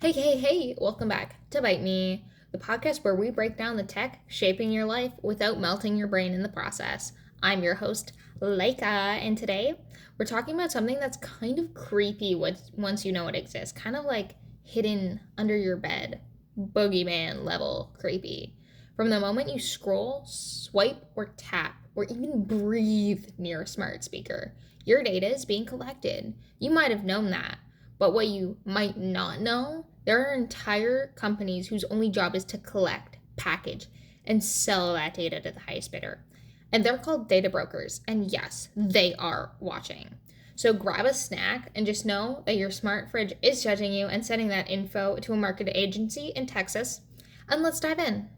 Hey, welcome back to BYTE Me, the podcast where we break down the tech shaping your life without melting your brain in the process. I'm your host, Laikaaa, and today we're talking about something that's kind of creepy once you know it exists, kind of like hidden under your bed, boogeyman level creepy. From the moment you scroll, swipe, or tap, or even breathe near a smart speaker, your data is being collected. You might have known that. But what you might not know, there are entire companies whose only job is to collect, package, and sell that data to the highest bidder. And they're called data brokers. And yes, they are watching. So grab a snack and just know that your smart fridge is judging you and sending that info to a market agency in Texas. And let's dive in.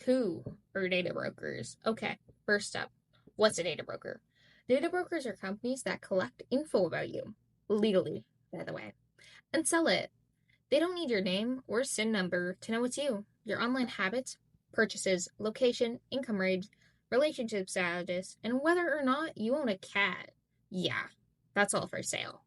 Who are data brokers? Okay, first up, what's a data broker? Data brokers are companies that collect info about you, legally, by the way, and sell it. They don't need your name or SIN number to know it's you. Your online habits, purchases, location, income range, relationship status, and whether or not you own a cat. Yeah, that's all for sale.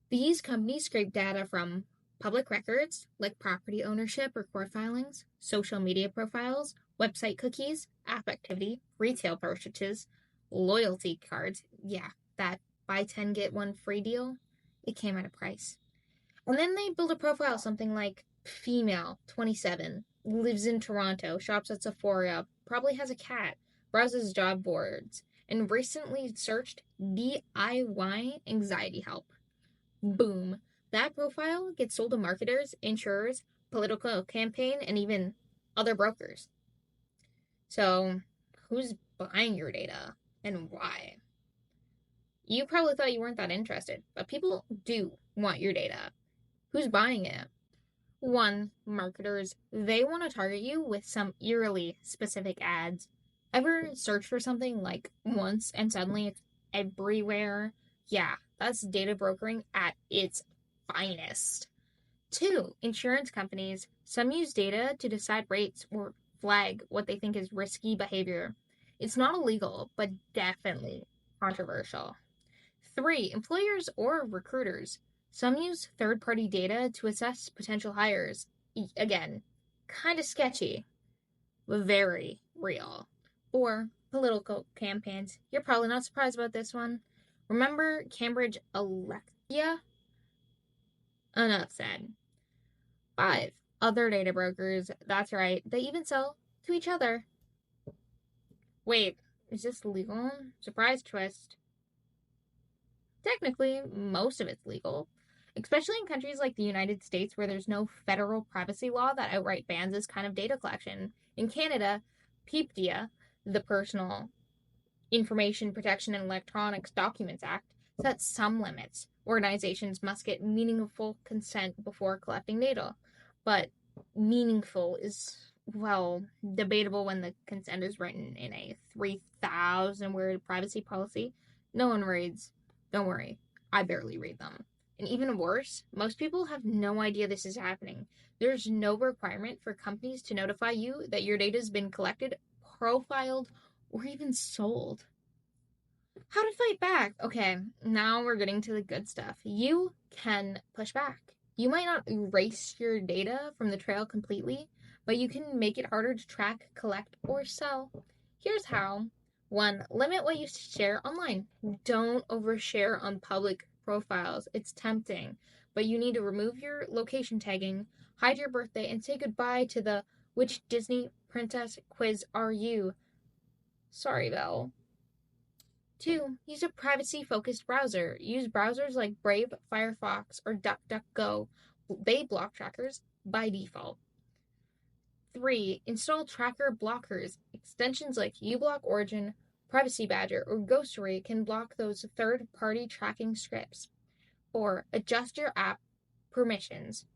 These companies scrape data from public records like property ownership or court filings, social media profiles, website cookies, app activity, retail purchases, loyalty cards. Yeah, that buy 10 get one free deal. It came at a price. And then they build a profile something like female, 27, lives in Toronto, shops at Sephora, probably has a cat, browses job boards, and recently searched DIY anxiety help. Boom. That profile gets sold to marketers, insurers, political campaign, and even other brokers. So, who's buying your data and why? You probably thought you weren't that interested, but people do want your data. Who's buying it? One, marketers. They want to target you with some eerily specific ads. Ever search for something like once and suddenly it's everywhere? Yeah, that's data brokering at its finest. Two, insurance companies. Some use data to decide rates or flag what they think is risky behavior. It's not illegal, but definitely controversial. Three, employers or recruiters. Some use third party data to assess potential hires. Again, kind of sketchy, but very real. Four, political campaigns. You're probably not surprised about this one. Remember Cambridge Alexia? Enough said. Five, other data brokers. That's right, they even sell to each other. Wait, is this legal? Surprise twist. Technically, most of it's legal, especially in countries like the United States where there's no federal privacy law that outright bans this kind of data collection. In Canada, PIPDIA, the Personal Information Protection and Electronics Documents Act, sets some limits. Organizations must get meaningful consent before collecting data. But meaningful is, well, debatable when the consent is written in a 3,000 word privacy policy. No one reads. Don't worry, I barely read them. And even worse, most people have no idea this is happening. There's no requirement for companies to notify you that your data has been collected, profiled, or even sold. How to fight back? Okay, now we're getting to the good stuff. You can push back. You might not erase your data from the trail completely, but you can make it harder to track, collect, or sell. Here's how. One, limit what you share online. Don't overshare on public profiles. It's tempting, but you need to remove your location tagging, hide your birthday, and say goodbye to the which Disney princess quiz are you? Sorry, Belle. Two, use a privacy-focused browser. Use browsers like Brave, Firefox, or DuckDuckGo. They block trackers by default. Three, install tracker blockers. Extensions like uBlock Origin, Privacy Badger, or Ghostery can block those third-party tracking scripts. Four, adjust your app permissions.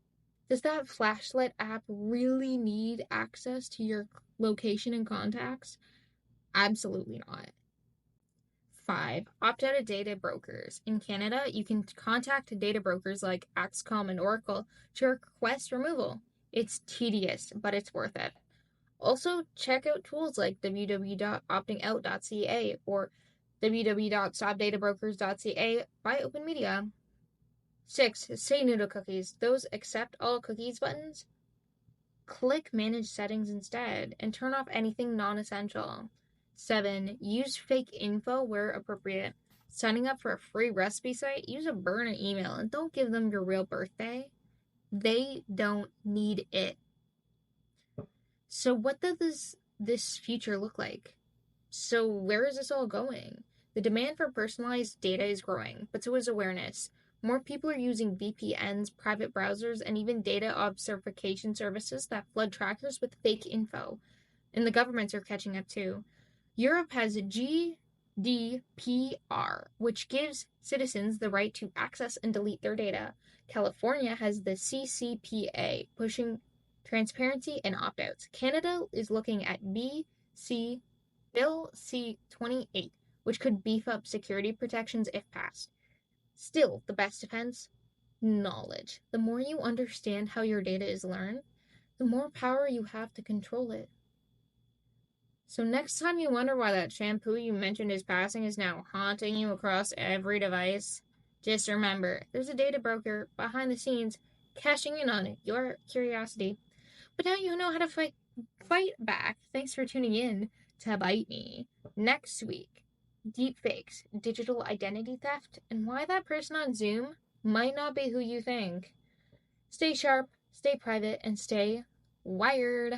Does that flashlight app really need access to your location and contacts? Absolutely not. Five, opt out of data brokers. In Canada, you can contact data brokers like Axcom and Oracle to request removal. It's tedious, but it's worth it. Also, check out tools like www.optingout.ca or www.stopdatabrokers.ca by Open Media. 6. Say no to cookies. Those accept all cookies buttons, click Manage Settings instead and turn off anything non-essential. 7. Use fake info where appropriate. Signing up for a free recipe site, use a burner email and don't give them your real birthday. They don't need it. So what does this future look like? So where is this all going? The demand for personalized data is growing, but so is awareness. More people are using VPNs, private browsers, and even data obfuscation services that flood trackers with fake info. And the governments are catching up too. Europe has GDPR, which gives citizens the right to access and delete their data. California has the CCPA, pushing transparency and opt-outs. Canada is looking at Bill C-28, which could beef up security protections if passed. Still, the best defense? Knowledge. The more you understand how your data is learned, the more power you have to control it. So next time you wonder why that shampoo you mentioned is passing is now haunting you across every device, just remember, there's a data broker behind the scenes cashing in on your curiosity. But now you know how to fight back. Thanks for tuning in to Bite Me. Next week, deepfakes, digital identity theft, and why that person on Zoom might not be who you think. Stay sharp, stay private, and stay wired.